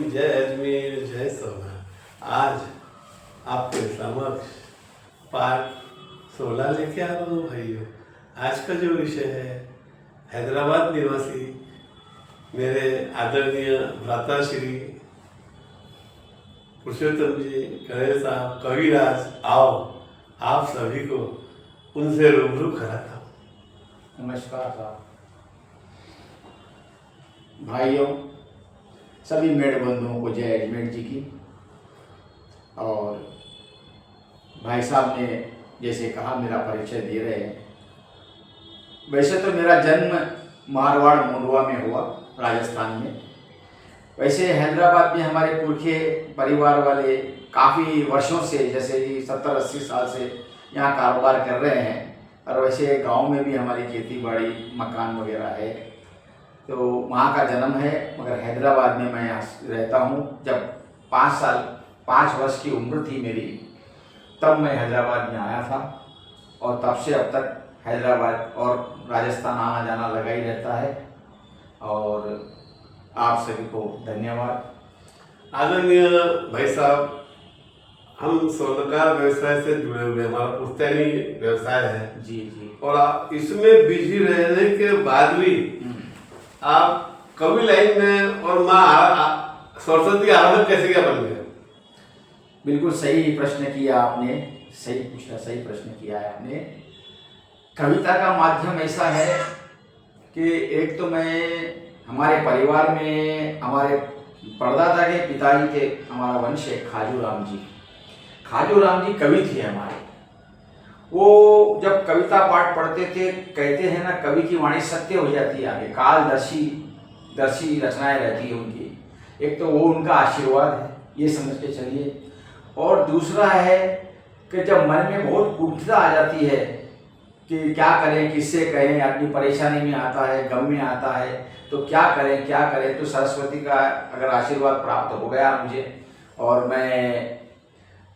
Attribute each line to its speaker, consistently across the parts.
Speaker 1: जय अजमेर, जय सोना। आज आपके समक्ष पाठ 16 लेके आ रहा हूँ भाइयों। आज का जो विषय है, हैदराबाद निवासी मेरे आदरणीय भ्राता श्री पुरुषोत्तम जी करेल साहब कविराज, आओ आप सभी को उनसे रूबरू कराता हूँ।
Speaker 2: नमस्कार साहब, भाइयों, सभी मेड़ बंधुओं को जय अजमेर जी की। और भाई साहब ने जैसे कहा, मेरा परिचय दे रहे हैं। वैसे तो मेरा जन्म मारवाड़ मुंडवा में हुआ, राजस्थान में। वैसे हैदराबाद में हमारे पुरखे परिवार वाले काफ़ी वर्षों से, जैसे कि 70-80 साल से यहाँ कारोबार कर रहे हैं। और वैसे गांव में भी हमारी खेती बाड़ी, मकान वगैरह है, तो वहाँ का जन्म है। मगर हैदराबाद में मैं यहाँ रहता हूँ। जब 5 वर्ष की उम्र थी मेरी, तब मैं हैदराबाद में आया था। और तब से अब तक हैदराबाद और राजस्थान आना जाना लगा ही रहता है। और आप सभी को धन्यवाद।
Speaker 1: आदरणीय भाई साहब, हम स्वर्णकार व्यवसाय से जुड़े हुए, हमारा पुश्तैनी व्यवसाय है
Speaker 2: जी जी।
Speaker 1: और आप इसमें बिजी रहने के बाद भी आप कवि लाइन में और माँ सरस्वती आराधक कैसे क्या बन गए?
Speaker 2: बिल्कुल सही प्रश्न किया आपने, सही पूछा, सही प्रश्न किया है आपने। कविता का माध्यम ऐसा है कि एक तो मैं, हमारे परिवार में हमारे परदादा के पिताजी थे, हमारा वंश है खाजूराम जी। खाजूराम जी कवि थे हमारे। वो जब कविता पाठ पढ़ते थे, कहते हैं ना, कवि की वाणी सत्य हो जाती है आगे, कालदर्शी रचनाएं रहती है उनकी। एक तो वो उनका आशीर्वाद है, ये समझ के चलिए। और दूसरा है कि जब मन में बहुत कुंठिता आ जाती है कि क्या करें, किससे कहें, आदमी परेशानी में आता है, गम में आता है, तो क्या करें, तो सरस्वती का अगर आशीर्वाद प्राप्त हो गया मुझे, और मैं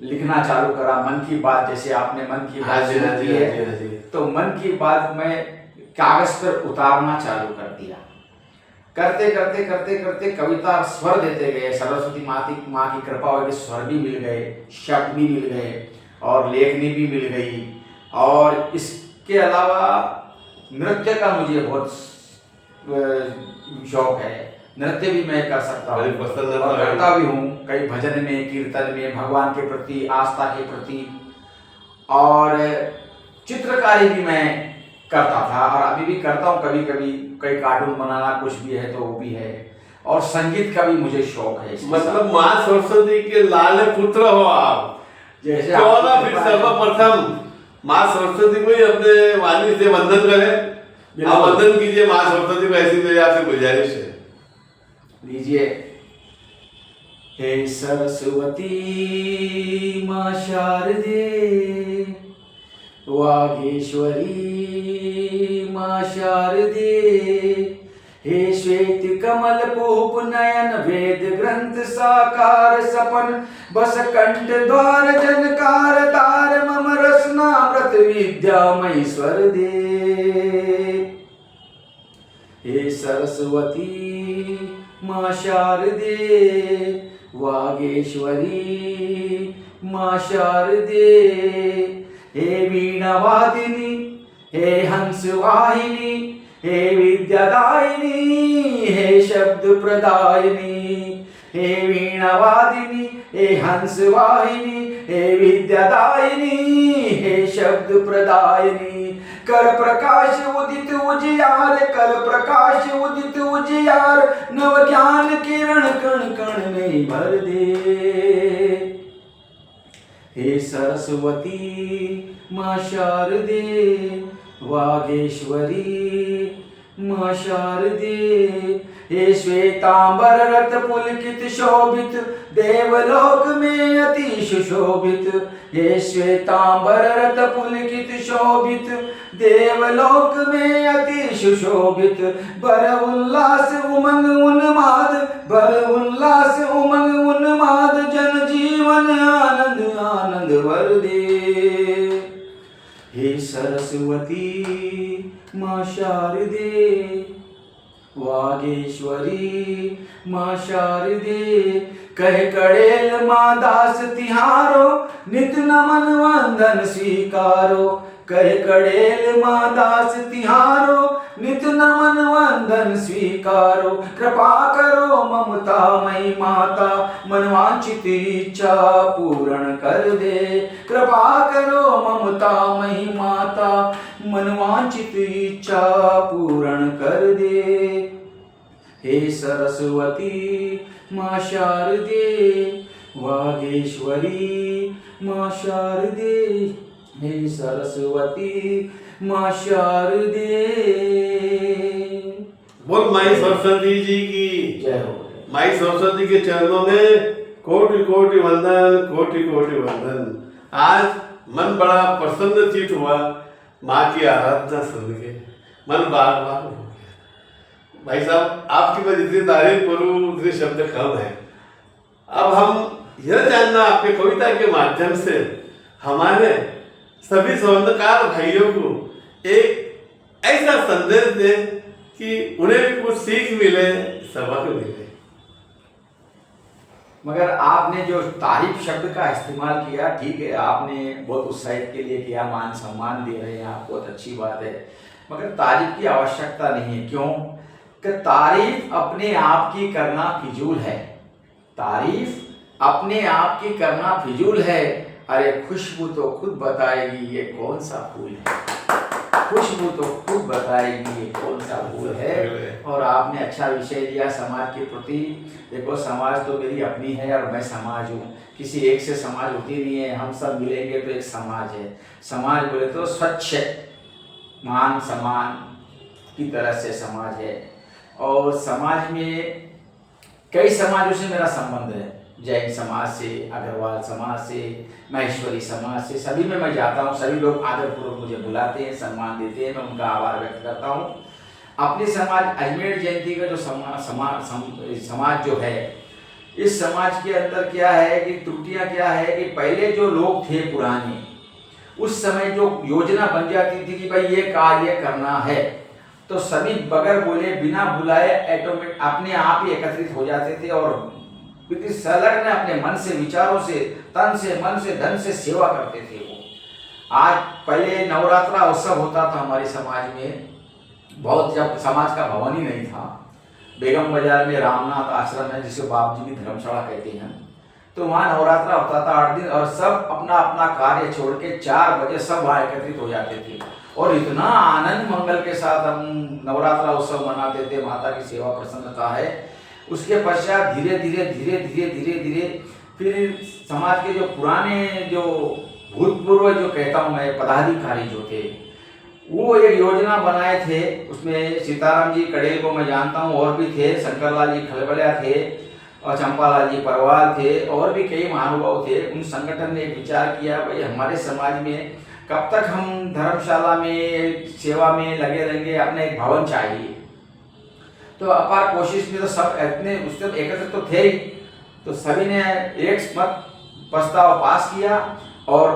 Speaker 2: लिखना चालू करा। मन की बात, जैसे आपने मन की बात सुनी है, तो मन की बात मैं कागज पर उतारना चालू कर दिया। करते कविता स्वर देते गए। सरस्वती माँ की कृपा हो गई, स्वर भी मिल गए, शब्द भी मिल गए और लेखनी भी मिल गई। और इसके अलावा नृत्य का मुझे बहुत शौक है। नृत्य भी मैं कर सकता हूँ और करता भी हूँ, कई भजन में, कीर्तन में, भगवान के प्रति, आस्था के प्रति। और चित्रकारी भी मैं करता था और अभी भी करता हूँ कभी कभी, कई कार्टून बनाना कुछ भी है तो वो भी है। और संगीत का भी मुझे शौक है।
Speaker 1: मतलब माँ सरस्वती के लाल पुत्र हो आप।
Speaker 2: जैसे
Speaker 1: फिर सर्वप्रथम माँ सरस्वती को ही अपने वाणी से वंदन करें। आप वंदन कीजिए माँ सरस्वती को, ऐसी मेरी आपसे गुजारिश है।
Speaker 2: लीजिए। हे सरस्वती माँ शारदे, वागेश्वरी माँ शारदे, हे श्वेत कमल पूप नयन, वेद ग्रंथ साकार सपन, बस कंठ द्वार जनकार तार, मम रसनामृत विद्यामयी स्वर दे। हे सरस्वती माँ शारदे, वागेश्वरी माँ शारदे, हे वीणावादिनी, हे हंसवाहिनी, हे विद्यादायिनी, हे शब्द प्रदायिनी। हे वीणावादिनी, हे हंसवाहिनी, हे विद्यादायिनी, हे शब्द प्रदायिनी। कर प्रकाश उदित उजियार, कर प्रकाश उदित उजियार, नव ज्ञान किरण कण कण में भर दे। हे सरस्वती माँ शारदे, वागेश्वरी माँ शारदे, हे श्वेतांबर रत पुलकित शोभित, देवलोक में अति सुशोभित। हे श्वेतांबर रत पुलकित शोभित, देवलोक में अति सुशोभित। बर उल्लास उमंग उन्माद, बर उल्लास उमंग उन्माद, जन जीवन आनंद आनंद वर दे। हे सरस्वती माँ शारदे, वागेश्वरी माँ शारदे, कह कड़ेल माँ दास तिहारो, नित नमन वंदन स्वीकारो। कह कड़ेल माँ दास तिहारो, नित नमन वंदन स्वीकारो। कृपा करो ममता मई माता, मनवांछित इच्छा पूर्ण कर दे। कृपा करो ममता मई माता, मनवांछित इच्छा पूर्ण कर दे। हे सरस्वती माँ शारदे, वागेश्वरी माँ शारदे, हे सरस्वती माँ शारदे।
Speaker 1: बोल माई सरस्वती जी की
Speaker 2: जय हो।
Speaker 1: माई सरस्वती के चरणों में कोटि कोटि वंदन, कोटि कोटि वंदन। आज मन बड़ा प्रसन्नचित हुआ माँ की आराधना सुन के, मन बाग बाग हो गया। भाई साहब, आपकी मैं जितनी तारीफ करूं उतने शब्द कम है। अब हम यह जानना आपके कविता के माध्यम से हमारे सभी स्वर्णकार भाइयों को एक ऐसा संदेश दे कि उन्हें भी कुछ सीख मिले, सबक मिले।
Speaker 2: मगर आपने जो तारीफ शब्द का इस्तेमाल किया, ठीक है, आपने बहुत उत्साहित के लिए किया, मान सम्मान दे रहे हैं आप, बहुत अच्छी बात है। मगर तारीफ की आवश्यकता नहीं है। क्यों? कि तारीफ अपने आप की करना फिजूल है। तारीफ अपने आप की करना फिजूल है। अरे खुशबू तो खुद बताएगी ये कौन सा फूल है। खुशबू तो खुद बताएगी ये कौन सा फूल है। और आपने अच्छा विषय दिया समाज के प्रति। देखो, समाज तो मेरी अपनी है और मैं समाज हूँ। किसी एक से समाज होती नहीं है, हम सब मिलेंगे तो एक समाज है। समाज बोले तो स्वच्छ मान सम्मान की तरह से समाज है। और समाज में कई समाजों से मेरा संबंध है। जैन समाज से, अग्रवाल समाज से, महेश्वरी समाज से, सभी में मैं जाता हूँ। सभी लोग आदरपूर्वक मुझे बुलाते हैं, सम्मान देते हैं, मैं उनका आभार व्यक्त करता हूँ। अपने समाज अजमेर जयंती का जो समाज जो है, इस समाज के अंदर क्या है कि त्रुटियां क्या है कि पहले जो लोग थे पुराने, उस समय जो योजना बन जाती थी कि भाई ये कार्य करना है, तो सभी बगैर बोले बिना बुलाए ऑटोमेटिक अपने आप ही एकत्रित हो जाते थे और संलग्न अपने मन से, विचारों से, तन से, मन से, धन से सेवा करते थे वो। आज पहले नवरात्रा उत्सव होता था हमारे समाज में, बहुत, जब समाज का भवन ही नहीं था। बेगम बाजार में रामनाथ आश्रम है जिसे बाप जी की धर्मशाला कहते हैं, तो वहाँ नवरात्रा होता था 8 दिन और सब अपना अपना कार्य छोड़ के 4 बजे सब वहाँ एकत्रित हो जाते थे और इतना आनंद मंगल के साथ हम नवरात्रा उत्सव मनाते थे। माता की सेवा प्रसन्नता है। उसके पश्चात धीरे धीरे धीरे धीरे धीरे धीरे फिर समाज के जो पुराने जो भूतपूर्व जो कहता हूँ मैं पदाधिकारी जो थे, वो एक योजना बनाए थे। उसमें सीताराम जी कड़ेल को मैं जानता हूँ, और भी थे, शंकरलाल जी खलबलिया थे और चंपालाल जी परवाल थे और भी कई महानुभाव थे। उन संगठन ने एक विचार किया, भाई हमारे समाज में कब तक हम धर्मशाला में सेवा में लगे रहेंगे, अपने एक भवन चाहिए। तो अपार कोशिश में तो सब इतने उससे एकत्रित तो थे ही, तो सभी ने एक मत प्रस्ताव पास किया और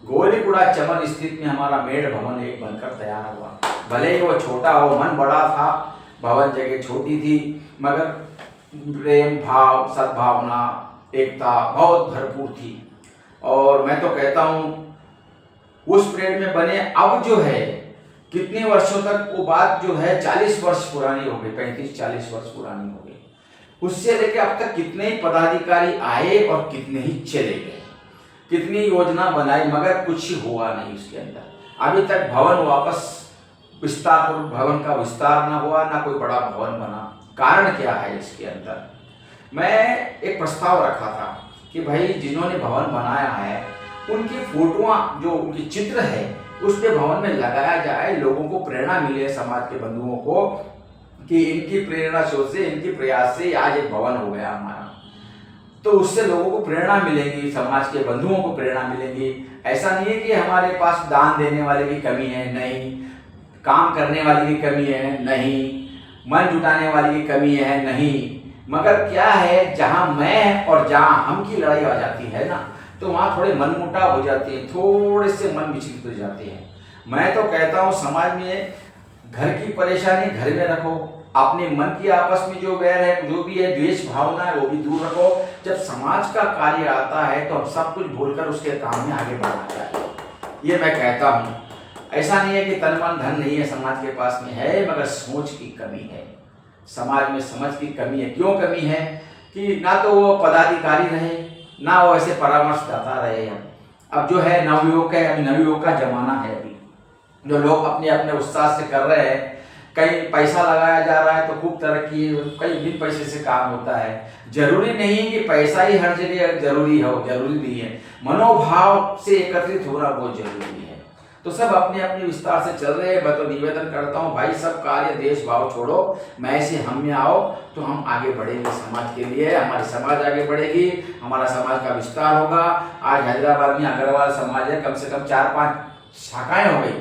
Speaker 2: गोलीगुड़ा चमन स्थित में हमारा मेड़ भवन एक बनकर तैयार हुआ। भले ही वो छोटा हो, मन बड़ा था, भवन जगह छोटी थी, मगर प्रेम भाव, सद्भावना, एकता बहुत भरपूर थी। और मैं तो कहता हूँ उस परेड में बने अब जो है कितने वर्षों तक, वो बात जो है 40 वर्ष पुरानी हो गई, 35-40 वर्ष पुरानी हो गई। उससे लेके अब तक कितने ही पदाधिकारी आए और कितने ही चले गए, कितनी योजना बनाई, मगर कुछ हुआ नहीं उसके अंदर। अभी तक भवन वापस विस्तार, भवन का विस्तार ना हुआ, ना कोई बड़ा भवन बना। कारण क्या है इसके अंदर? मैं एक प्रस्ताव रखा था कि भाई जिन्होंने भवन बनाया है उनकी फोटोआं, जो उनकी चित्र है, उस पे भवन में लगाया जाए, लोगों को प्रेरणा मिले, समाज के बंधुओं को, कि इनकी प्रेरणा से, इनकी प्रयास से आज एक भवन हो गया हमारा। तो उससे लोगों को प्रेरणा मिलेगी, समाज के बंधुओं को प्रेरणा मिलेगी। ऐसा नहीं है कि हमारे पास दान देने वाले की कमी है, नहीं, काम करने वाले की कमी है, नहीं, मन जुटाने वाली की कमी है, नहीं, मगर क्या है, जहां मैं और जहां हम की लड़ाई आ जाती है ना, तो वहाँ थोड़े मनमुटाव हो जाते हैं, थोड़े से मन विचलित हो जाते हैं। मैं तो कहता हूँ समाज में घर की परेशानी घर में रखो, अपने मन की आपस में जो वैर है, जो भी है द्वेष भावना है, वो भी दूर रखो। जब समाज का कार्य आता है तो हम सब कुछ भूलकर उसके काम में आगे बढ़ना चाहिए, ये मैं कहता हूँ। ऐसा नहीं है कि तन मन धन नहीं है समाज के पास में, है, मगर सोच की कमी है। समाज में समझ की कमी है। क्यों कमी है? कि ना तो वो पदाधिकारी रहे, ना वो ऐसे परामर्शदाता रहे। अब जो है नवयुवक है, अभी नवयुवक का जमाना है। अभी जो लोग अपने अपने उत्साह से कर रहे हैं, कहीं पैसा लगाया जा रहा है तो खूब तरक्की, कहीं बिन पैसे से काम होता है। जरूरी नहीं कि पैसा ही हर जगह जरूरी हो, जरूरी नहीं है। मनोभाव से एकत्रित होना बहुत जरूरी है। तो सब अपने अपने विस्तार से चल रहे हैं। मैं तो निवेदन करता हूँ भाई, सब कार्य देश भाव छोड़ो, मैं से हम में आओ तो हम आगे बढ़ेंगे समाज के लिए, हमारी समाज आगे बढ़ेगी, हमारा समाज का विस्तार होगा। आज हैदराबाद में अग्रवाल समाज है, कम से कम 4-5 शाखाएं हो गई,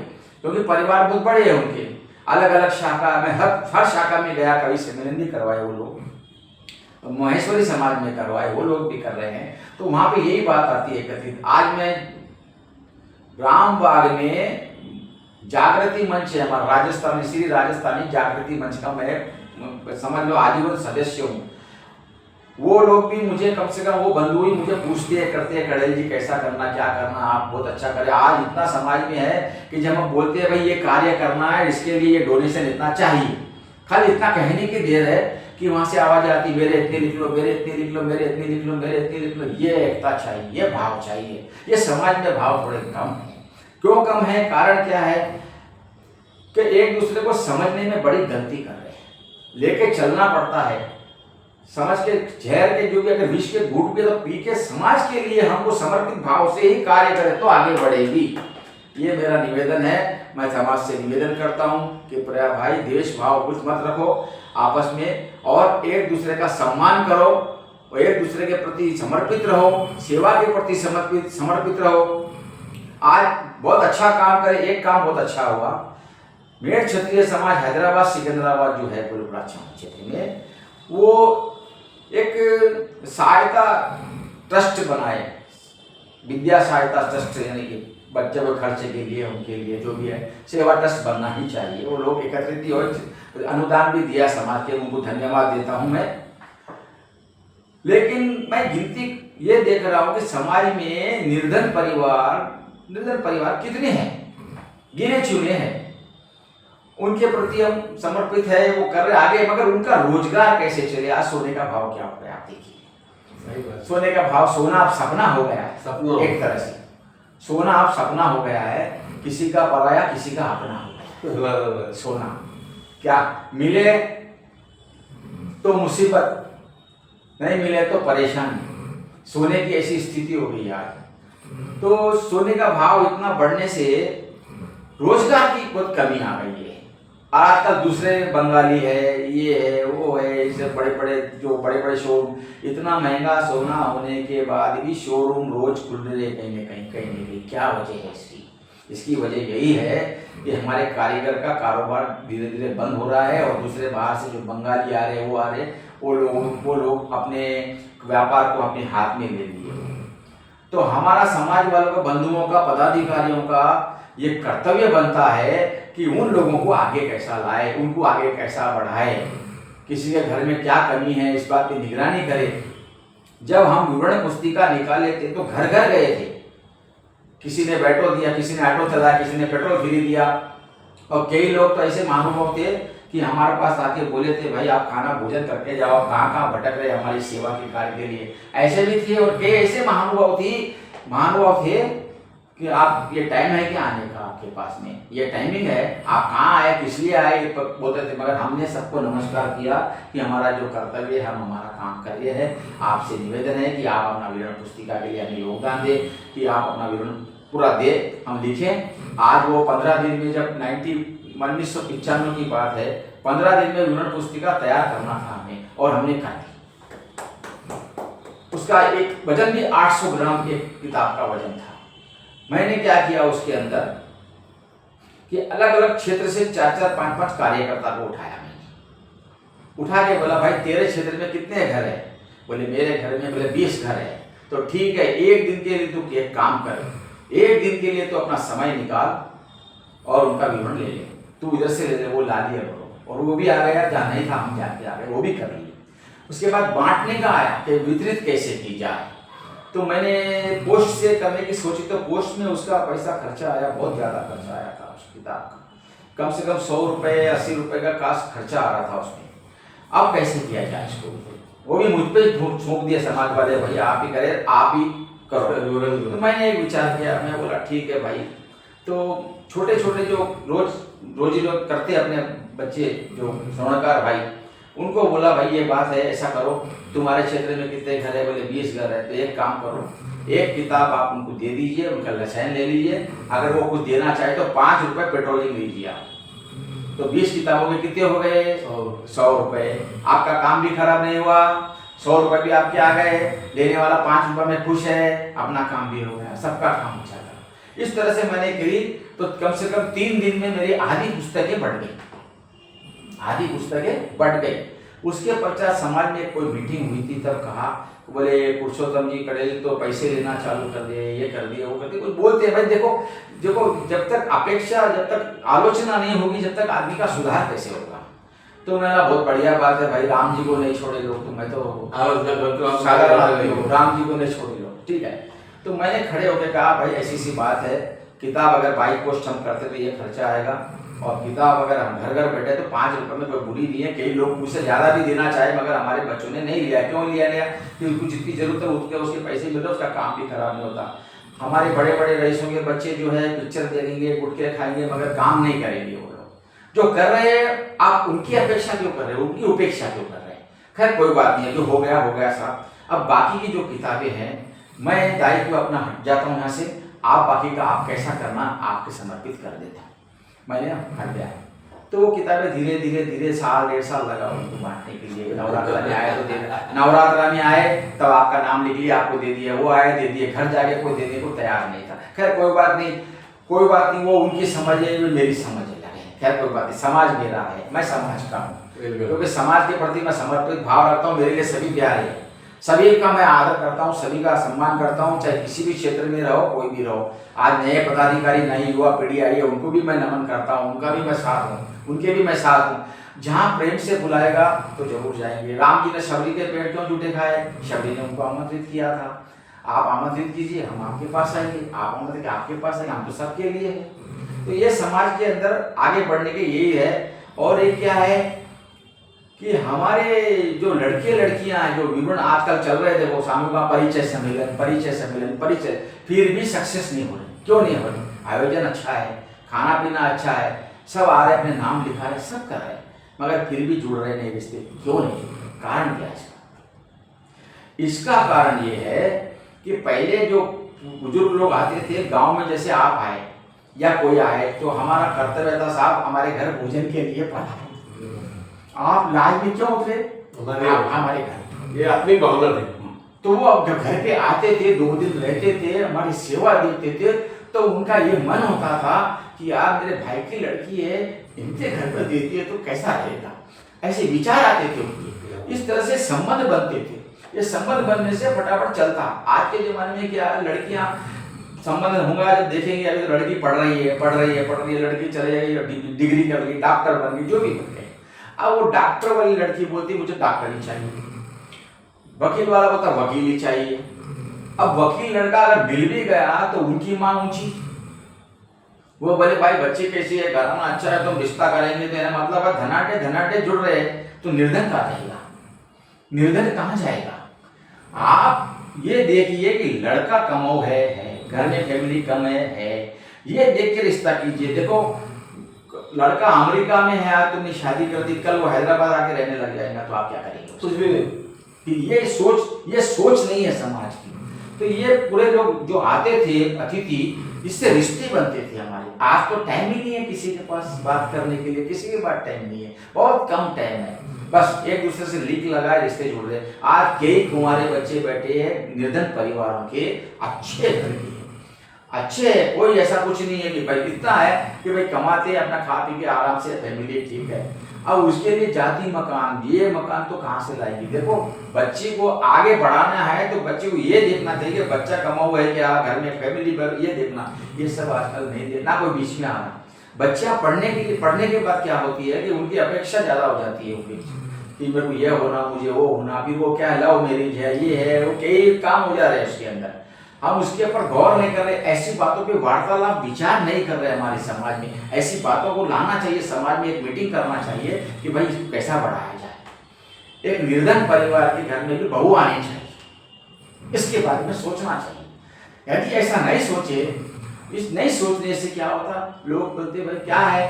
Speaker 2: क्योंकि परिवार बहुत बड़े हैं उनके, अलग अलग शाखा में, हर शाखा में गया, कभी सम्मेलन भी करवाए वो लोग, महेश्वरी समाज में करवाए वो लोग भी कर रहे हैं। तो वहाँ पे यही बात आती है एकत्रित। आज मैं रामबाग में जागृति मंच है हमारा, राजस्थानी, श्री राजस्थानी जागृति मंच का मैं समझ लो आजीवन सदस्य हूँ। वो लोग भी मुझे कम से कम, वो बंधु ही मुझे पूछते हैं, करते हैं, कड़ेल जी कैसा करना, क्या करना, आप बहुत अच्छा करें। आज इतना समाज में है कि जब हम बोलते हैं भाई ये कार्य करना है, इसके लिए ये डोनेशन इतना चाहिए, खाली इतना कहने की देर है कि वहां से आवाज आती, मेरे इतने लिख लो, मेरे इतने लिख लो, मेरे इतने लिख लो, मेरे इतने लिख लो। ये एकता चाहिए, ये भाव चाहिए। ये समाज में भाव थोड़े कम है। क्यों कम है? कारण क्या है कि एक दूसरे को समझने में बड़ी गलती कर रहे हैं, लेके चलना पड़ता है। समझ के जहर के जो भी अगर विष के घूट भी तो पी के समाज के लिए हमको समर्पित भाव से ही कार्य करें तो आगे बढ़ेगी। ये मेरा निवेदन है। मैं समाज से निवेदन करता हूँ कि प्रिय भाई, देश भाव कुछ मत रखो आपस में, और एक दूसरे का सम्मान करो और एक दूसरे के प्रति समर्पित रहो, सेवा के प्रति समर्पित रहो। आज बहुत अच्छा काम करे, एक काम बहुत अच्छा हुआ, मेड़ क्षत्रिय समाज हैदराबाद सिकंदराबाद जो है गुरुप्राचम क्षेत्र में, वो एक सहायता ट्रस्ट बनाए, विद्या सहायता ट्रस्ट, यानी कि बच्चे को खर्चे के लिए, उनके लिए जो भी है सेवा ट्रस्ट बनना ही चाहिए। वो लोग एकत्रित हो, अनुदान भी दिया समाज के, उनको धन्यवाद देता हूं मैं। लेकिन मैं गिनती ये देख रहा हूं कि समाज में निर्धन परिवार कितने हैं, गिने चुने हैं। उनके प्रति हम समर्पित है, वो कर रहे आगे, मगर उनका रोजगार कैसे चले? आज सोने का भाव क्या हो गया आप देखिए। सोने का भाव, सोना अब सपना हो गया है, सपना एक तरह से सोना अब सपना हो गया है, किसी का पराया किसी का अपना हो गया। सोना क्या मिले तो मुसीबत, नहीं मिले तो परेशानी, सोने की ऐसी स्थिति हो गई आज। तो सोने का भाव इतना बढ़ने से रोजगार की बहुत कमी आ गई है। आजकल दूसरे बंगाली है, ये है, वो है, इसे बड़े बड़े शोरूम, इतना महंगा सोना होने के बाद भी शोरूम रोज खुल रहे कहीं न कहीं। क्या वजह है इसकी? इसकी वजह यही है कि हमारे कारीगर का कारोबार धीरे धीरे बंद हो रहा है, और दूसरे बाहर से जो बंगाली आ रहे वो लोग अपने व्यापार को अपने हाथ में ले लिए। तो हमारा समाज वालों का, बंधुओं का, पदाधिकारियों का ये कर्तव्य बनता है कि उन लोगों को आगे कैसा लाए, उनको आगे कैसा बढ़ाए, किसी के घर में क्या कमी है इस बात की निगरानी करे। जब हम विवरण पुस्तिका निकाले थे तो घर घर गए थे, किसी ने पेट्रोल दिया, किसी ने ऑटो चलाया, किसी ने पेट्रोल फ्री दिया। और कई लोग तो ऐसे महानुभाव थे कि हमारे पास आके बोले थे, भाई आप खाना भोजन करके जाओ, कहाँ कहाँ भटक रहे हमारी सेवा के कार्य के लिए। ऐसे भी थे, और कई ऐसे महानुभाव थे कि आप, ये टाइम है क्या आने का आपके पास में, ये टाइमिंग है, आप कहाँ आए, किस लिए आए, बोलते थे। मगर हमने सबको नमस्कार किया कि हमारा जो कर्तव्य है, हम हमारा काम कर रहे हैं। आपसे निवेदन है कि आप अपना विवरण पुस्तिका के लिए हमें योगदान दें, कि आप अपना विवरण पूरा दे, हम लिखें। आज वो 15 दिन में, जब 1995 की बात है, 15 दिन में विवरण पुस्तिका तैयार करना था हमें, और हमने कर दी। उसका एक वजन भी 800 ग्राम एक किताब का वजन था। मैंने क्या किया उसके अंदर कि अलग अलग क्षेत्र से 4-4, 5-5 कार्यकर्ता को उठाया। मैंने उठा के बोला, भाई तेरे क्षेत्र में कितने घर है? बोले मेरे घर में, बोले 20 घर है। तो ठीक है, एक दिन के लिए तू एक काम कर, एक दिन के लिए तो अपना समय निकाल और उनका विवरण ले ले, तू इधर से ले ले, वो ला दिया करो। और वो भी आ गया, जहाँ नहीं था हम जाके आ गए, वो भी कर लिए। उसके बाद बांटने का आया कि वितरित कैसे की जाए, तो मैंने पोस्ट से करने की सोची, तो पोस्ट में उसका पैसा खर्चा आया, बहुत ज़्यादा खर्चा आया था उस किताब का, कम से कम 100 रुपये 80 रुपये का कास्ट खर्चा आ रहा था उसमें। अब कैसे किया जाए इसको, वो भी मुझ पर छोंक दिया समाज वाले, भैया आप ही करें, आप ही करो। तो मैंने एक विचार किया, मैं बोला ठीक है भाई, तो छोटे छोटे जो रोजी लोग करते अपने बच्चे जो स्वर्णकार भाई, उनको बोला भाई ये बात है, ऐसा करो, तुम्हारे क्षेत्र में कितने घर है, बोले 20 घर है, तो एक काम करो, एक किताब आप उनको दे दीजिए, उनका लाइसेंस ले लीजिए, अगर वो कुछ देना चाहे तो 5 रुपये पेट्रोलिंग लीजिए आप। तो 20 किताबों के कितने हो गए, 100 रुपये। आपका काम भी खराब नहीं हुआ, 100 रुपये भी आपके आ गए, लेने वाला 5 रुपये में खुश है, अपना काम भी हो गया, सबका काम अच्छा था। इस तरह से मैंने करी, तो कम से कम 3 दिन में मेरी आधी पुस्तकें बढ़ गई, आधी पुस्तकें बढ़ गई। उसके पश्चात समाज में कोई मीटिंग हुई थी, तब कहा, बोले पुरुषोत्तम जी कड़ेल तो पैसे लेना चालू कर दिए, ये कर दिए, वो कर दिए, कुछ बोलते हैं भाई। देखो जब तक अपेक्षा, जब तक आलोचना नहीं होगी, जब तक आदमी का सुधार कैसे होगा। तो मैंने बहुत बढ़िया बात है भाई, राम जी को नहीं छोड़े लोग, तो मैं तो साधारण आदमी हूँ, राम जी को नहीं छोड़े लोग, ठीक है। तो मैंने खड़े होकर कहा भाई ऐसी सी बात है, किताब अगर 22 पोस्ट हम करते तो ये खर्चा आएगा, और किताब अगर हम घर घर बैठे तो 5 रुपये में कोई बुरी नहीं है। कई लोग मुझसे ज़्यादा भी देना चाहे, मगर हमारे बच्चों ने नहीं लिया। क्यों लिया नहीं? कि उनको जितनी जरूरत है उतने उसके पैसे मिले, उसका काम भी खराब नहीं होता। हमारे बड़े बड़े रईसों के बच्चे जो है पिक्चर देखेंगे, गुटखे खाएंगे, मगर काम नहीं करेंगे। वो लोग जो कर रहे हैं, आप उनकी अपेक्षा क्यों कर रहे हो, उनकी उपेक्षा क्यों कर रहे हैं? खैर कोई बात नहीं है, जो हो गया साहब। अब बाकी की जो किताबें हैं, मैं दायित्व अपना हट जाता हूँ यहाँ से, आप बाकी का आप कैसा करना आपके समर्पित कर देता हूँ। मैंने हट गया। तो वो किताबें धीरे धीरे साल 1.5 साल लगा उनको बांटने के लिए। नवरात्रा में आए तो दे, नवरात्रा में आए तब आपका नाम लिख लिया, आपको दे दिया, वो आए दे दिए, घर जाके कोई देने को तैयार नहीं था। खैर कोई बात नहीं, वो उनकी समझ है, मेरी समझ है। खैर कोई बात नहीं, समाज मेरा है, मैं समाज का हूँ, क्योंकि समाज के प्रति मैं समर्पित भाव रखता हूँ। मेरे लिए सभी प्यारे हैं, सभी का मैं आदर करता हूँ, सभी का सम्मान करता हूँ, चाहे किसी भी क्षेत्र में रहो, कोई भी रहो। आज नए पदाधिकारी, नई युवा पीढ़ी आई है, उनको भी मैं नमन करता हूँ, उनका भी मैं साथ हूँ, उनके भी मैं साथ हूँ। जहाँ प्रेम से बुलाएगा तो जरूर जाएंगे। राम जी ने शबरी के पेड़ क्यों जूठे खाए? शबरी ने उनको आमंत्रित किया था। आप आमंत्रित कीजिए, हम आपके पास आएंगे, आप आमंत्रित आपके पास आएंगे, हम तो सबके लिए है। तो ये समाज के अंदर आगे बढ़ने के यही है। और एक क्या है कि हमारे जो लड़के लड़कियां हैं, जो विवरण आजकल चल रहे थे, वो सामूहिक परिचय सम्मेलन, फिर भी सक्सेस नहीं हो रहे। क्यों नहीं हो रहे? आयोजन अच्छा है, खाना पीना अच्छा है, सब आ रहे, अपने नाम लिखा रहे, सब कर रहे, मगर फिर भी जुड़ रहे नहीं रिश्ते। क्यों नहीं? कारण क्या है इसका? कारण ये है कि पहले जो बुजुर्ग लोग आते थे गांव में, जैसे आप आए या कोई आए, तो हमारा कर्तव्य था साहब हमारे घर भोजन के लिए पधारो। आप लाज में क्यों उतरे? हमारे घर, ये अपनी भावना थी। तो वो अब घर पे आते थे, 2 दिन रहते थे, हमारी सेवा देते थे, तो उनका ये मन होता था कि यार मेरे भाई की लड़की है, इनके घर पर देती है तो कैसा रहेगा। ऐसे विचार आते थे उनके। इस तरह से संबंध बनते थे। ये संबंध बनने से फटाफट चलता। आज के जमाने में क्या, लड़कियां संबंध होगा जब देखेंगे, अभी तो लड़की पढ़ रही है, लड़की चले जाएगी, डिग्री कर ली, डॉक्टर बन गई, जो भी बन गए। अब वो डॉक्टर वाली लड़की बोलती मुझे डॉक्टर ही चाहिए, वकील वाला बोलता वकील ही चाहिए। अब वकील लड़का अगर मिल भी गया तो उनकी मांग ऊंची। वो बोले भाई बच्चे कैसी है, घराना अच्छा है, तो रिश्ता करेंगे। तो मतलब धनाटे जुड़ रहे, तो निर्धन कहाँ जाएगा? निर्धन कहाँ जाएगा? आप ये देखिए कि लड़का कमाऊ है, घर में फैमिली कम है, ये देख के रिश्ता कीजिए। देखो लड़का अमेरिका में है, आज तुमने शादी कर दी, कल वो हैदराबाद आके रहने लग जाएगा, तो आप क्या करेंगे? कुछ भी नहीं। ये सोच नहीं है समाज की। तो ये पूरे लोग जो आते थे अतिथि, इससे रिश्ते बनते थे हमारे। आज तो टाइम ही नहीं है किसी के पास बात करने के लिए, किसी के पास टाइम नहीं है, बहुत कम टाइम है। बस एक दूसरे से लिंक लगाए, रिश्ते जुड़ रहे। आज कई कुंवारे बच्चे बैठे हैं निर्धन परिवारों के, अच्छे घर के, अच्छे है, कोई ऐसा कुछ नहीं है कि भाई इतना है कि भाई कमाते हैं, अपना खा पी के आराम से, फैमिली ठीक है। अब उसके लिए जाति मकान, ये मकान तो कहाँ से लाएगी? देखो बच्चे को आगे बढ़ाना है तो बच्चे को ये देखना चाहिए कि बच्चा कमा हुआ है क्या, घर में फैमिली, ये देखना। ये सब आजकल नहीं देखना, कोई बीच में आना। बच्चा पढ़ने के बाद क्या होती है कि उनकी अपेक्षा ज़्यादा हो जाती है उनकी, कि मेरे को ये होना, मुझे वो होना, फिर वो क्या लव मैरिज है, ये है, वो कई काम हो जा रहे हैं उसके अंदर। हम उसके ऊपर गौर नहीं कर रहे, ऐसी बातों पे वार्तालाप विचार नहीं कर रहे हमारे समाज में। ऐसी बातों को लाना चाहिए समाज में, एक मीटिंग करना चाहिए कि भाई इसको कैसा बढ़ाया जाए। एक निर्धन परिवार के घर में भी बहू आनी चाहिए, इसके बारे में सोचना चाहिए। यदि ऐसा नहीं सोचे, इस नहीं सोचने से क्या होता, लोग बोलते भाई क्या है,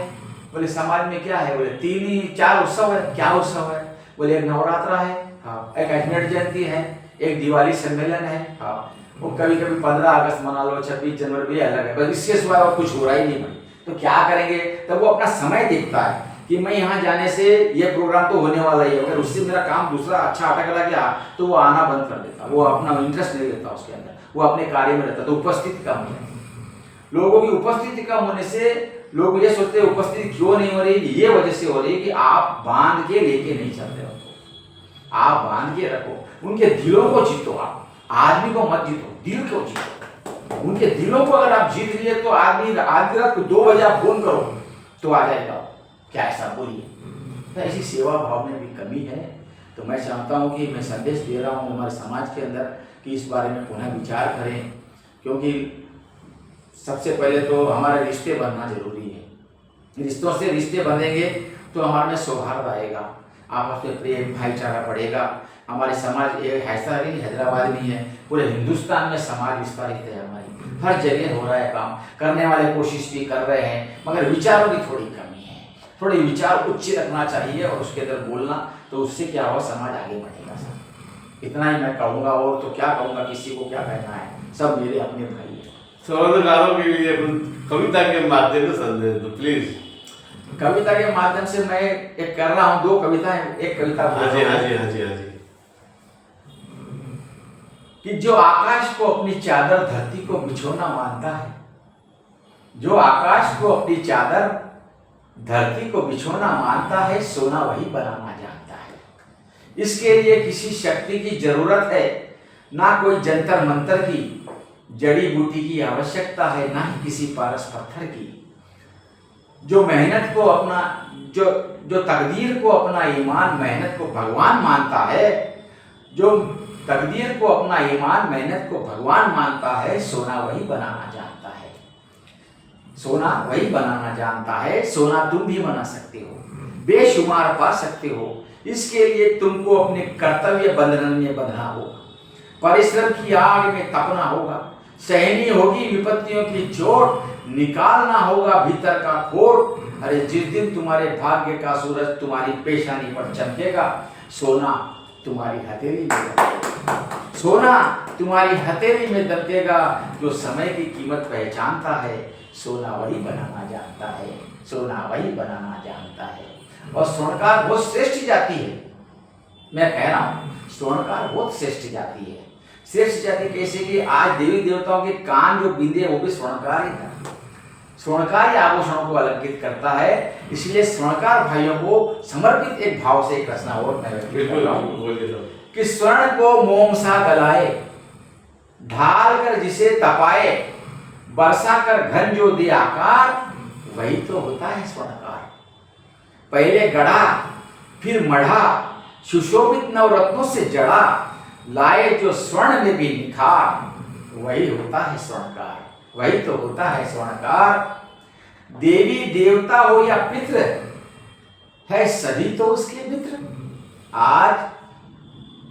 Speaker 2: बोले समाज में क्या है, बोले 3-4 उत्सव है। क्या उत्सव है? बोले एक नवरात्रा है, हाँ, एक अजमेर जयंती है, एक दिवाली सम्मेलन है, हाँ, वो कभी कभी 15 अगस्त मना लो, 26 जनवरी भी अलग है, बस इसके सिवा और कुछ हो रहा ही नहीं भाई। तो क्या करेंगे? तब वो अपना समय देखता है कि मैं यहाँ जाने से ये प्रोग्राम तो होने वाला ही है, अगर उससे मेरा काम दूसरा अच्छा अटक गया तो वो आना बंद कर देता, वो अपना इंटरेस्ट नहीं लेता उसके अंदर, वो अपने कार्य में रहता, तो उपस्थिति कम हो जाती। लोगों की उपस्थिति कम होने से लोग ये सोचते हैं उपस्थिति क्यों नहीं हो रही, ये वजह से हो रही कि आप बांध के लेके नहीं चल रहे हो। आप बांध के रखो, उनके दिलों को जीतो। आप आदमी को मत जीतो, दिल को जीतो। उनके दिलों को अगर आप जीत लिए तो आदमी आधी रात को 2 बजे आप फोन करो तो आ जाएगा, क्या ऐसा बोलिए। तो ऐसी सेवा भाव में भी कमी है। तो मैं चाहता हूँ कि मैं संदेश दे रहा हूँ हमारे समाज के अंदर कि इस बारे में पुनः विचार करें, क्योंकि सबसे पहले तो हमारे रिश्ते बनना जरूरी है। रिश्तों से रिश्ते बनेंगे तो हमारे में सौहार्द आएगा, आपस में प्रेम भाईचारा बढ़ेगा। हमारे समाज एक ऐसा नहीं हैदराबाद में है, पूरे हिंदुस्तान में समाज विस्तारित है। हमारी हर जगह हो रहा है काम, करने वाले कोशिश भी कर रहे हैं, मगर विचारों की थोड़ी कमी है। थोड़े विचार उच्च रखना चाहिए और उसके अंदर बोलना, तो उससे क्या होगा, समाज आगे बढ़ेगा। सर इतना ही मैं कहूँगा, और तो क्या कहूँगा, किसी को क्या कहना है, सब मेरे अपने भाई हैं।
Speaker 1: सरोदगारों के लिए कविता के माध्यम से संदेश दो प्लीज।
Speaker 2: कविता के माध्यम से मैं एक कर रहा हूँ, 2 कविताएं, एक कविता
Speaker 1: हाँ जी, हाँ जी, हाँ जी, हाँ जी।
Speaker 2: कि जो आकाश को अपनी चादर धरती को बिछोना मानता है, जो आकाश को अपनी चादर धरती को बिछोना मानता है, सोना वही बनाना जानता है। इसके लिए किसी शक्ति की जरूरत है, ना कोई जंतर मंतर की, जड़ी बूटी की आवश्यकता है, ना ही किसी पारस पत्थर की। जो मेहनत को अपना जो तकदीर को अपना ईमान मेहनत को भगवान मानता है, जो तकदीर को अपना ईमान मेहनत को भगवान मानता है, सोना वही बनाना जानता है। सोना वही बनाना जानता है। सोना तुम भी बना सकते हो, बेशुमार पा सकते हो। इसके लिए तुमको अपने कर्तव्य बंधन में बंधना होगा, परिश्रम की आग में तपना होगा, सहनी होगी विपत्तियों की चोट, निकालना होगा भीतर का खोट। अरे जिस दिन तुम्हारे भाग्य का सूरज तुम्हारी पेशानी पर चमकेगा, सोना तुम्हारी हथेली में दमकेगा, सोना तुम्हारी हथेली में दमकेगा। जो समय की कीमत पहचानता है, सोना वही बनाना जानता है, सोना वही बनाना जानता है। और स्वर्णकार बहुत श्रेष्ठ जाति है, मैं कह रहा हूँ स्वर्णकार बहुत श्रेष्ठ जाति है। श्रेष्ठ जाति कैसे कि आज देवी देवताओं के कान जो बींदे वो भी स्वर्णकार ही था। स्वर्णकार आभूषणों को अलंकृत करता है, इसलिए स्वर्णकार भाइयों को समर्पित एक भाव से एक रचना और मैं कि स्वर्ण को मोम सा गलाए, ढाल कर जिसे तपाए, बरसा कर घन जो दे आकार, वही तो होता है स्वर्णकार। पहले गढ़ा फिर मढ़ा, सुशोभित नवरत्नों से जड़ा, लाए जो स्वर्ण में भी निखार, वही होता है स्वर्णकार, वही तो होता है स्वर्णकार। देवी देवता हो या पितृ, है सभी तो उसके मित्र। आज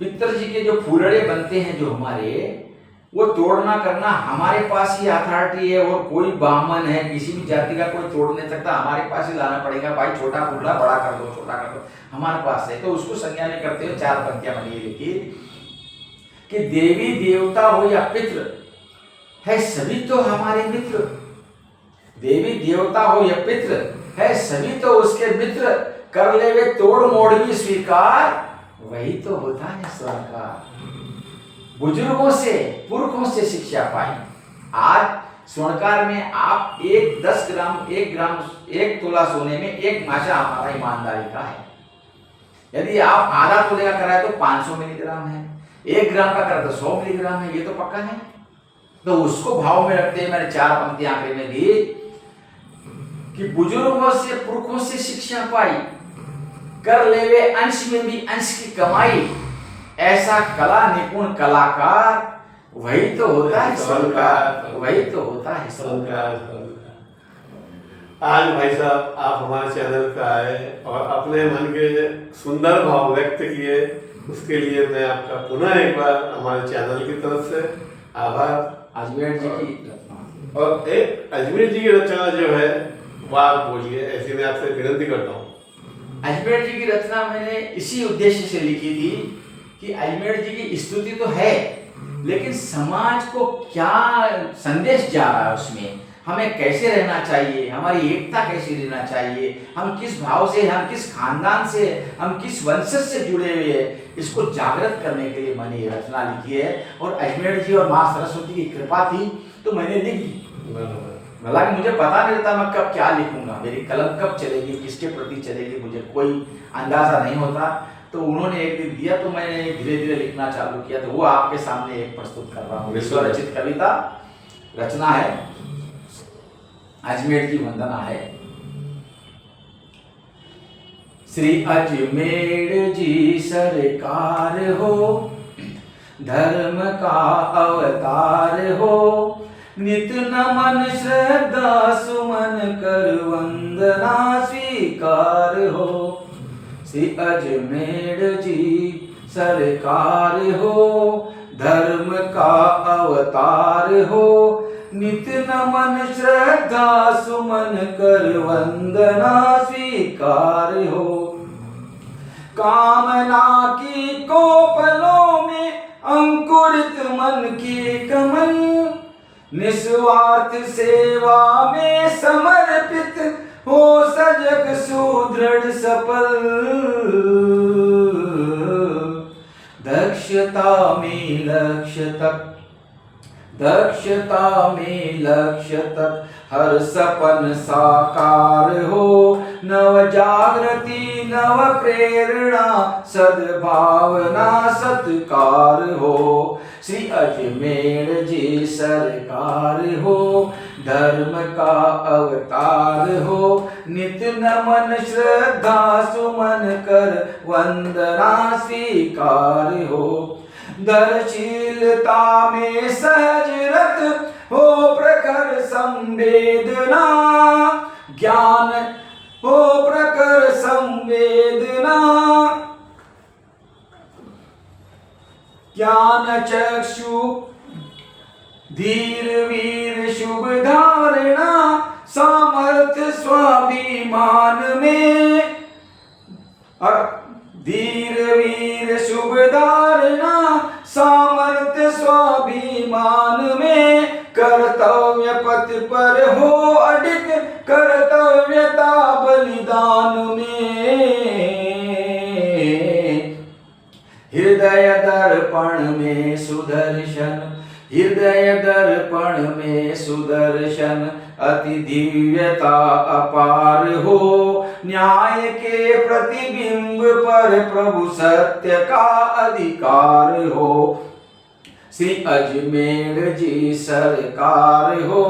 Speaker 2: पितर जी के जो फूलड़े बनते हैं जो हमारे, वो तोड़ना करना हमारे पास ही अथॉरिटी है, और कोई ब्राह्मण है किसी भी जाति का कोई तोड़ नहीं सकता, हमारे पास ही लाना पड़ेगा। भाई छोटा फूला बड़ा कर दो, छोटा कर दो, हमारे पास है। तो उसको संज्ञा में करते हुए 4 पंक्तियां बनी लिखी कि देवी देवता हो या पितृ, है सभी तो हमारे मित्र। देवी देवता हो या पितृ, है सभी तो उसके मित्र। कर ले वे तोड़ मोड़ भी स्वीकार, वही तो होता है स्वर्णकार। बुजुर्गों से पुरखों से शिक्षा पाई। आज स्वर्णकार में आप 10 ग्राम 1 तोला सोने में 1 माशा हमारा ईमानदारी का है। यदि आप आधा तोले का कराए तो 500 मिलीग्राम है, 1 ग्राम का कराए तो 100 मिलीग्राम है, ये तो पक्का है। तो उसको भाव में रखते हैं मैंने 4 पंक्ति आंकड़े में दी कि बुजुर्गों से पुरखों से शिक्षा पाई, कर लेवे अंश में भी अंश की कमाई। ऐसा कला निपुण कलाकार वही तो होता है सोनकार, वही तो होता है सोनकार।
Speaker 1: आज भाई साहब आप हमारे चैनल पे आए और अपने मन के सुंदर भाव व्यक्त किए, उसके लिए मैं आपका पुनः एक बार हमारे चैनल की तरफ से आभार।
Speaker 2: अजमेर जी की
Speaker 1: और एक अजमेर जी की रचना जो है वो आप बोलिए, ऐसी मैं आपसे विनती करता हूँ।
Speaker 2: अजमेर जी की रचना मैंने इसी उद्देश्य से लिखी थी कि अजमेर जी की स्तुति तो है, लेकिन समाज को क्या संदेश जा रहा है उसमें, हमें कैसे रहना चाहिए, हमारी एकता कैसे रहना चाहिए, हम किस भाव से, हम किस खानदान से, हम किस वंशज से जुड़े हुए हैं, इसको जागृत करने के लिए मैंने ये रचना लिखी है। और अजमेर जी और माँ सरस्वती की कृपा थी तो मैंने लिख दी। हालांकि मुझे पता नहीं था मैं कब क्या लिखूंगा, मेरी कलम कब चलेगी, किसके प्रति चलेगी, मुझे कोई अंदाजा नहीं होता। तो उन्होंने एक दिन दिया तो मैंने धीरे धीरे लिखना चालू किया, तो वो आपके सामने एक प्रस्तुत कर रहा हूँ। स्वरचित कविता रचना है, अजमेर की वंदना है। श्री अजमेर जी सरकार हो, धर्म का अवतार हो, नित नमन श्रद्धा सुमन कर वंदना स्वीकार हो। श्री अजमेर जी सरकार हो, धर्म का अवतार हो, नित नमन श्रद्धा सुमन कर वंदना स्वीकार हो। कामना की कोपलों में अंकुरित मन के कमल, निस्वार्थ सेवा में समर्पित हो सजग सुदृढ़ सफल। दक्षता में लक्ष्य तक, दक्षता में लक्ष्य तक हर सपन साकार हो। नव जागृति नव प्रेरणा सद्भावना सत्कार हो। श्री अजमेर जी सरकार हो, धर्म का अवतार हो, नित नमन श्रद्धा सुमन कर वंदना स्वीकार हो। दरशीलता में सहज रत हो प्रखर संवेदना, ज्ञान हो प्रखर संवेदना, ज्ञान चक्षु धीर वीर शुभ धारणा, सामर्थ्य स्वाभिमान में, धीर वीर शुभ धारणा, सामर्थ्य स्वाभिमान में, कर्तव्य पथ पर हो अडिग, कर्तव्यता बलिदान में। हृदय दर्पण में सुदर्शन, हृदय दर्पण में सुदर्शन, अति दिव्यता अपार हो। न्याय के प्रतिबिंब पर प्रभु सत्य का अधिकार हो। श्री अजमेर जी सरकार हो,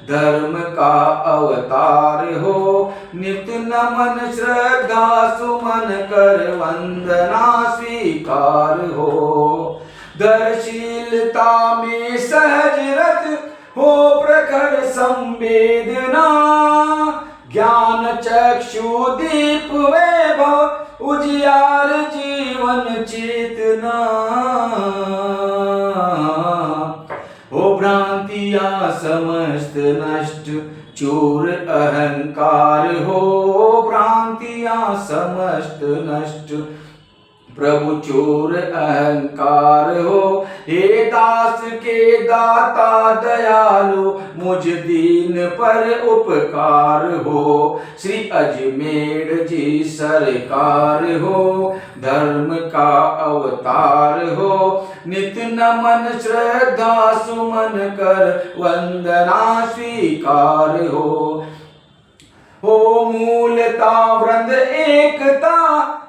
Speaker 2: धर्म का अवतार हो, नित नमन श्रद्धा सुमन कर वंदना स्वीकार हो। दरशीलता में सहज रत हो प्रखर संवेदना, ज्ञान चक्षु दीप वैभव उजियार जीवन चेतना। हो भ्रांतियां समस्त नष्ट चूर अहंकार हो, भ्रांतियां समस्त नष्ट प्रभु चोर अहंकार हो। हे दास के दाता दयालु मुझ दीन पर उपकार हो। श्री अजमेर जी सरकार हो, धर्म का अवतार हो, नित नमन श्रद्धा सुमन कर वंदना स्वीकार हो। मूलता वृंद एकता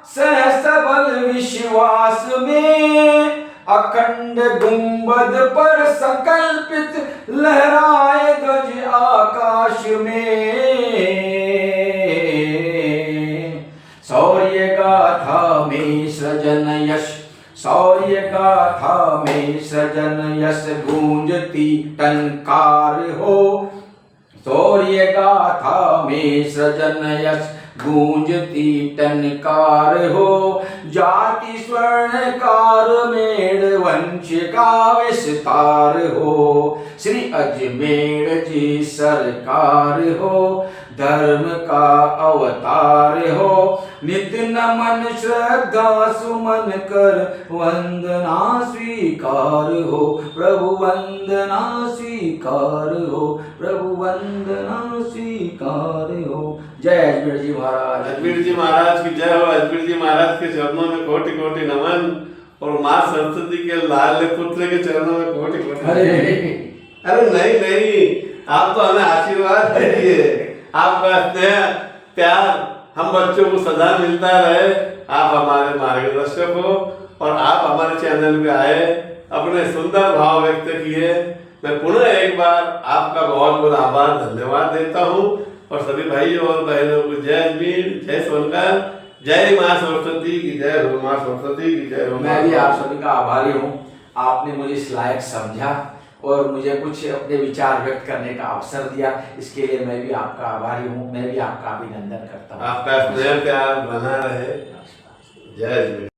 Speaker 2: सहसबल विश्वास में, अखंड गुंबद पर संकल्पित लहराए ध्वज आकाश में। गाथा में सृजन यश गूंजती टंकार हो। शौर्य गाथा में सृजन यश गूंजती टनकार हो। जाति स्वर्णकार मेड़ वंश का विस्तार हो। श्री अजमेर जी सरकार हो, धर्म का अवतार हो। नित्य नमन श्रद्धा सुमन कर वंदना स्वीकार हो। प्रभु वंदना स्वीकार हो, प्रभु वंदना स्वीकार हो। जय अजमेर जी महाराज।
Speaker 1: अजमेर जी महाराज की जय हो। अजमेर जी महाराज के चरणों में कोटि कोटि नमन, और माँ सरस्वती के लाल पुत्र के चरणों में कोटि कोटि। अरे नहीं नहीं, आप तो हमें आशीर्वाद दीजिए। आपका स्नेह प्यार हम बच्चों को सदा मिलता रहे। आप हमारे मार्गदर्शक हो और आप हमारे चैनल पे आए, अपने सुंदर भाव व्यक्त किए। मैं पुनः एक बार आपका बहुत बहुत आभार धन्यवाद देता हूँ। और सभी भाइयों और बहनों को जय अजमेर, जय सोनकर, जय माँ सरस्वती की जय हो, माँ सरस्वती की जय हो।
Speaker 2: मैं भी आप सभी का आभारी हूँ। आपने मुझे इस लायक समझा और मुझे कुछ अपने विचार व्यक्त करने का अवसर दिया, इसके लिए मैं भी आपका आभारी हूँ। मैं भी आपका अभिनंदन करता हूँ।
Speaker 1: आपका स्नेह प्यार बना रहे। जय अजमेर।